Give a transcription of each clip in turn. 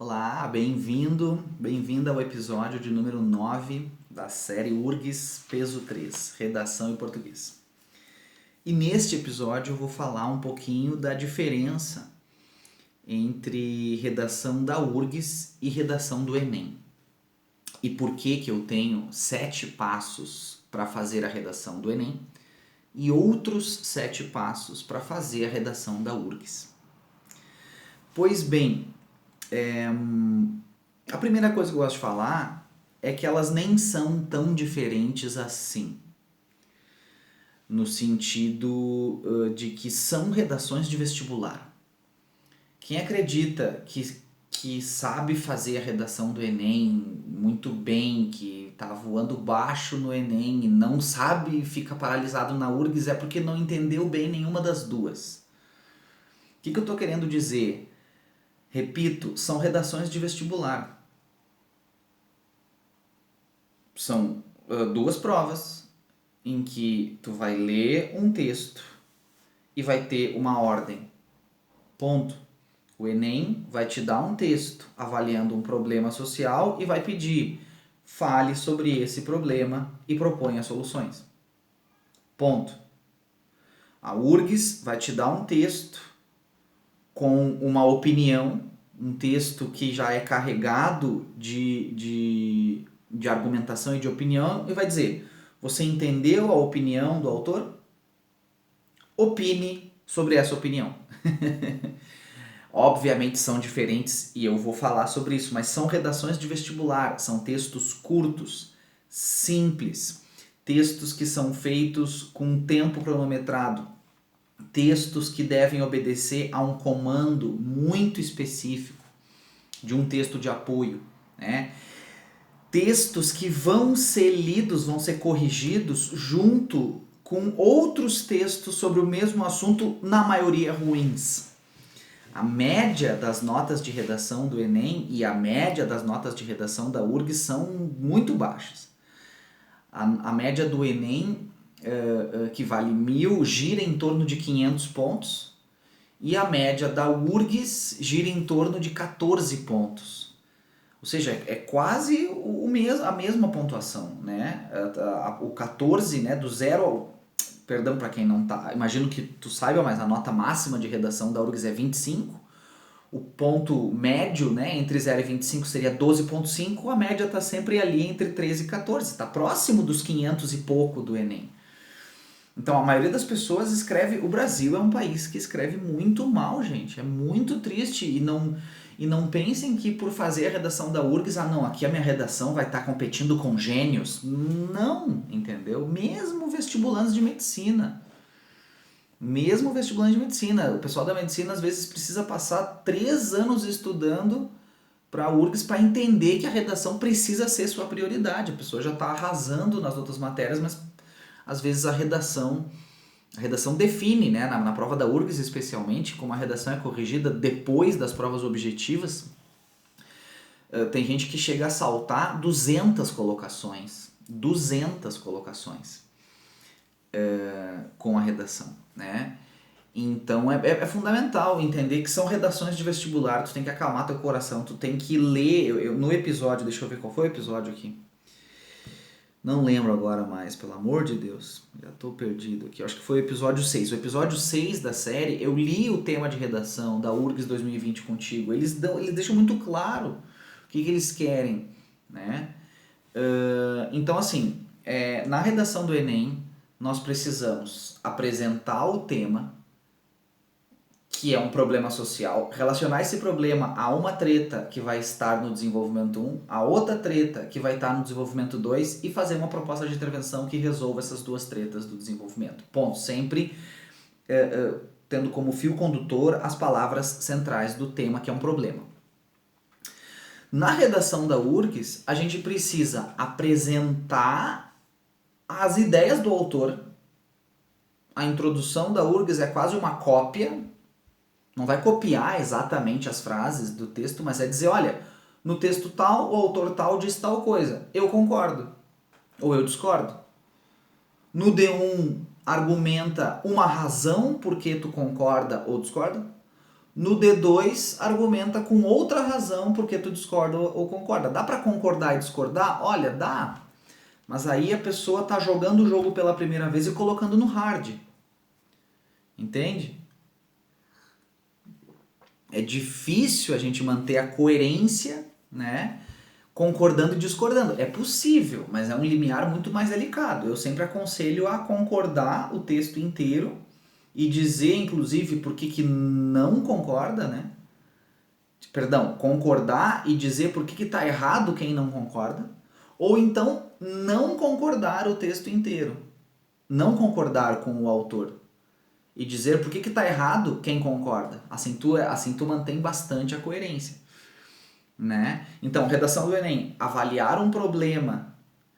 Olá, bem-vinda ao episódio de número 9 da série URGS Peso 3, Redação em Português. E neste episódio eu vou falar um pouquinho da diferença entre redação da URGS e redação do Enem. E por que eu tenho 7 passos para fazer a redação do Enem e outros 7 passos para fazer a redação da URGS. Pois bem, a primeira coisa que eu gosto de falar é que elas nem são tão diferentes assim, no sentido de que são redações de vestibular. Quem acredita que sabe fazer a redação do Enem muito bem, que está voando baixo no Enem e não sabe e fica paralisado na URGS é porque não entendeu bem nenhuma das duas. O que eu estou querendo dizer? Repito, são redações de vestibular. São duas provas em que tu vai ler um texto e vai ter uma ordem. Ponto. O Enem vai te dar um texto avaliando um problema social e vai pedir: fale sobre esse problema e proponha soluções. Ponto. A URGS vai te dar um texto com uma opinião, um texto que já é carregado de argumentação e de opinião, e vai dizer: você entendeu a opinião do autor? Opine sobre essa opinião. Obviamente são diferentes e eu vou falar sobre isso, mas são redações de vestibular, são textos curtos, simples, textos que são feitos com tempo cronometrado, textos que devem obedecer a um comando muito específico de um texto de apoio, né? Textos que vão ser lidos, vão ser corrigidos junto com outros textos sobre o mesmo assunto, na maioria ruins. A média das notas de redação do Enem e a média das notas de redação da URGS são muito baixas. A média do Enem, que vale 1.000, gira em torno de 500 pontos e a média da URGS gira em torno de 14 pontos. Ou seja, é quase a mesma pontuação, né? O 14, né, do 0 ao... Perdão para quem não tá... Imagino que tu saiba, mas a nota máxima de redação da URGS é 25. O ponto médio, né, entre 0 e 25 seria 12,5. A média está sempre ali entre 13 e 14. Está próximo dos 500 e pouco do Enem. Então, a maioria das pessoas escreve... O Brasil é um país que escreve muito mal, gente. É muito triste. E não pensem que por fazer a redação da URGS, aqui a minha redação vai estar competindo com gênios. Não, entendeu? Mesmo vestibulantes de medicina. O pessoal da medicina às vezes precisa passar 3 anos estudando para a URGS para entender que a redação precisa ser sua prioridade. A pessoa já está arrasando nas outras matérias, mas às vezes a redação define, né, na prova da URGS especialmente, como a redação é corrigida depois das provas objetivas, tem gente que chega a saltar 200 colocações com a redação, né? Então é fundamental entender que são redações de vestibular, tu tem que acalmar teu coração, tu tem que ler. No episódio, deixa eu ver qual foi o episódio aqui. Não lembro agora mais, pelo amor de Deus. Já tô perdido aqui. Acho que foi o episódio 6. O episódio 6 da série, eu li o tema de redação da URGS 2020 contigo. Eles deixam muito claro o que eles querem, né? Então, assim, na redação do Enem, nós precisamos apresentar o tema, que é um problema social, relacionar esse problema a uma treta que vai estar no desenvolvimento 1, a outra treta que vai estar no desenvolvimento 2 e fazer uma proposta de intervenção que resolva essas duas tretas do desenvolvimento. Ponto. Sempre tendo como fio condutor as palavras centrais do tema, que é um problema. Na redação da URGS, a gente precisa apresentar as ideias do autor. A introdução da URGS é quase uma cópia. Não vai copiar exatamente as frases do texto, mas é dizer, olha, no texto tal, o autor tal diz tal coisa. Eu concordo. Ou eu discordo. No D1, argumenta uma razão por que tu concorda ou discorda. No D2, argumenta com outra razão porque tu discorda ou concorda. Dá para concordar e discordar? Olha, dá. Mas aí a pessoa tá jogando o jogo pela primeira vez e colocando no hard. Entende? É difícil a gente manter a coerência, né? Concordando e discordando. É possível, mas é um limiar muito mais delicado. Eu sempre aconselho a concordar o texto inteiro e dizer, inclusive, por que não concorda, né? Perdão, concordar e dizer por que está errado quem não concorda. Ou então, não concordar o texto inteiro. Não concordar com o autor. E dizer por que está errado quem concorda. Assim tu mantém bastante a coerência. Né? Então, redação do Enem, avaliar um problema,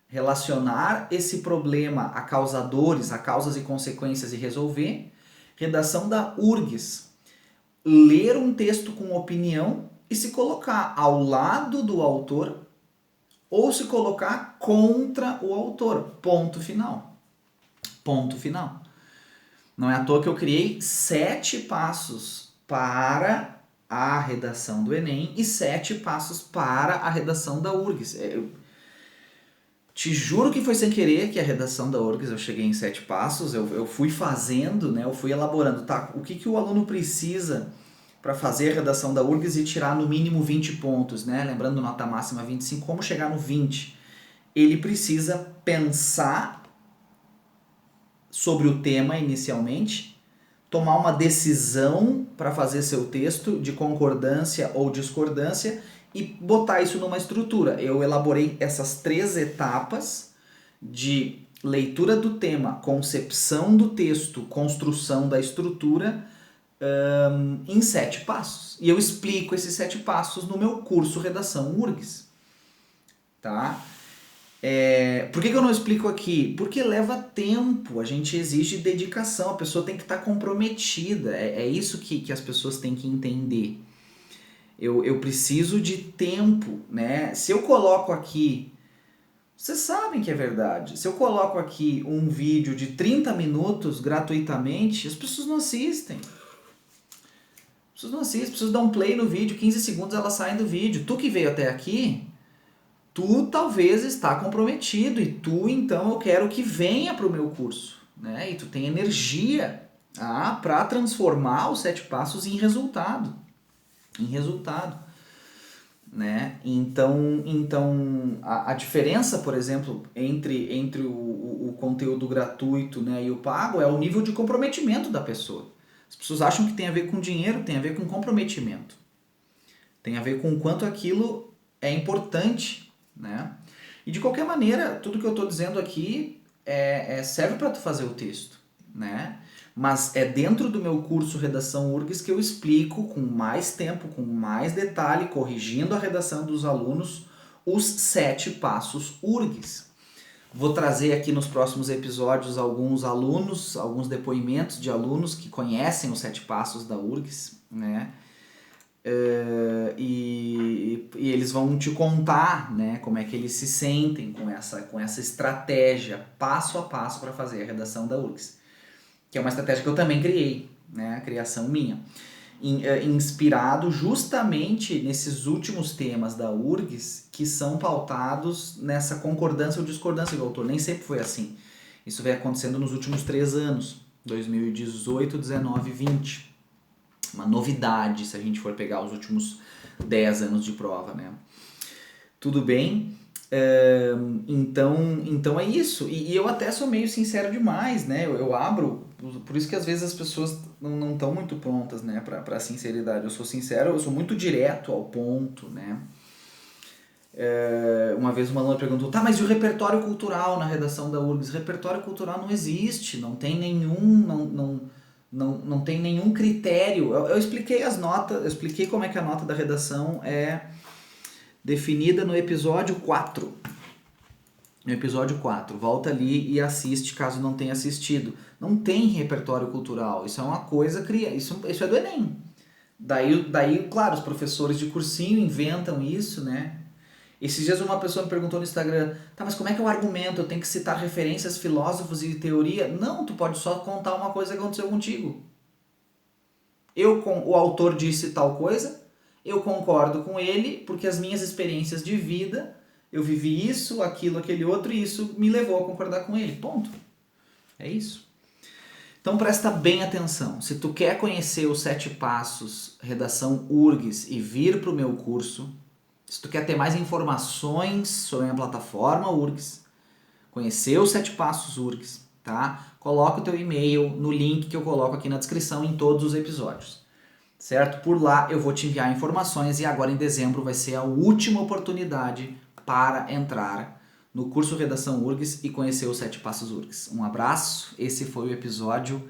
relacionar esse problema a causadores, a causas e consequências e resolver. Redação da URGS, ler um texto com opinião e se colocar ao lado do autor ou se colocar contra o autor. Ponto final. Ponto final. Não é à toa que eu criei 7 passos para a redação do Enem e 7 passos para a redação da URGS. Eu te juro que foi sem querer que a redação da URGS eu cheguei em 7 passos, eu fui fazendo, né, eu fui elaborando, tá, o que o aluno precisa para fazer a redação da URGS e tirar no mínimo 20 pontos, né, lembrando nota máxima 25, como chegar no 20? Ele precisa pensar sobre o tema inicialmente, tomar uma decisão para fazer seu texto de concordância ou discordância e botar isso numa estrutura. Eu elaborei essas 3 etapas de leitura do tema, concepção do texto, construção da estrutura em 7 passos. E eu explico esses 7 passos no meu curso Redação URGS. Tá? Por que eu não explico aqui? Porque leva tempo, a gente exige dedicação, a pessoa tem que estar comprometida, é isso que as pessoas têm que entender. Eu preciso de tempo, né? Se eu coloco aqui, vocês sabem que é verdade, se eu coloco aqui um vídeo de 30 minutos gratuitamente, as pessoas não assistem. As pessoas não assistem, as pessoas dão play no vídeo, 15 segundos elas saem do vídeo. Tu que veio até aqui, tu talvez está comprometido e tu, então, eu quero que venha para o meu curso, né? E tu tem energia para transformar os 7 passos em resultado. Né? Então a diferença, por exemplo, entre o conteúdo gratuito, né, e o pago é o nível de comprometimento da pessoa. As pessoas acham que tem a ver com dinheiro, tem a ver com comprometimento. Tem a ver com o quanto aquilo é importante, né? E de qualquer maneira, tudo que eu estou dizendo aqui serve para tu fazer o texto, né? Mas é dentro do meu curso Redação URGS que eu explico com mais tempo, com mais detalhe, corrigindo a redação dos alunos, os 7 passos URGS. Vou trazer aqui nos próximos episódios alguns alunos, alguns depoimentos de alunos que conhecem os 7 passos da URGS, né? E eles vão te contar, né, como é que eles se sentem com essa estratégia passo a passo para fazer a redação da URGS. Que é uma estratégia que eu também criei, né, a criação minha, inspirado justamente nesses últimos temas da URGS que são pautados nessa concordância ou discordância do autor. Nem sempre foi assim. Isso vem acontecendo nos últimos 3 anos, 2018, 19 e 20. Uma novidade se a gente for pegar os últimos 10 anos de prova, né? Tudo bem? Então é isso. E eu até sou meio sincero demais, né? Eu abro, por isso que às vezes as pessoas não estão muito prontas, né, para sinceridade. Eu sou sincero, eu sou muito direto ao ponto, né? Uma vez uma aluna perguntou, tá, mas e o repertório cultural na redação da URGS? Repertório cultural não existe, não tem não tem nenhum critério. Eu expliquei as notas, eu expliquei como é que a nota da redação é definida no episódio 4. No episódio 4. Volta ali e assiste caso não tenha assistido. Não tem repertório cultural. Isso é uma coisa criada. Isso é do Enem. Daí, claro, os professores de cursinho inventam isso, né? Esses dias uma pessoa me perguntou no Instagram, tá, mas como é que eu argumento? Eu tenho que citar referências, filósofos e teoria? Não, tu pode só contar uma coisa que aconteceu contigo. O autor disse tal coisa, eu concordo com ele, porque as minhas experiências de vida, eu vivi isso, aquilo, aquele outro, e isso me levou a concordar com ele. Ponto. É isso. Então presta bem atenção. Se tu quer conhecer os 7 passos, redação URGS, e vir para o meu curso, se tu quer ter mais informações sobre a minha plataforma URGS, conhecer os 7 passos URGS, tá? Coloca o teu e-mail no link que eu coloco aqui na descrição em todos os episódios, certo? Por lá eu vou te enviar informações e agora em dezembro vai ser a última oportunidade para entrar no curso Redação URGS e conhecer os 7 passos URGS. Um abraço, esse foi o episódio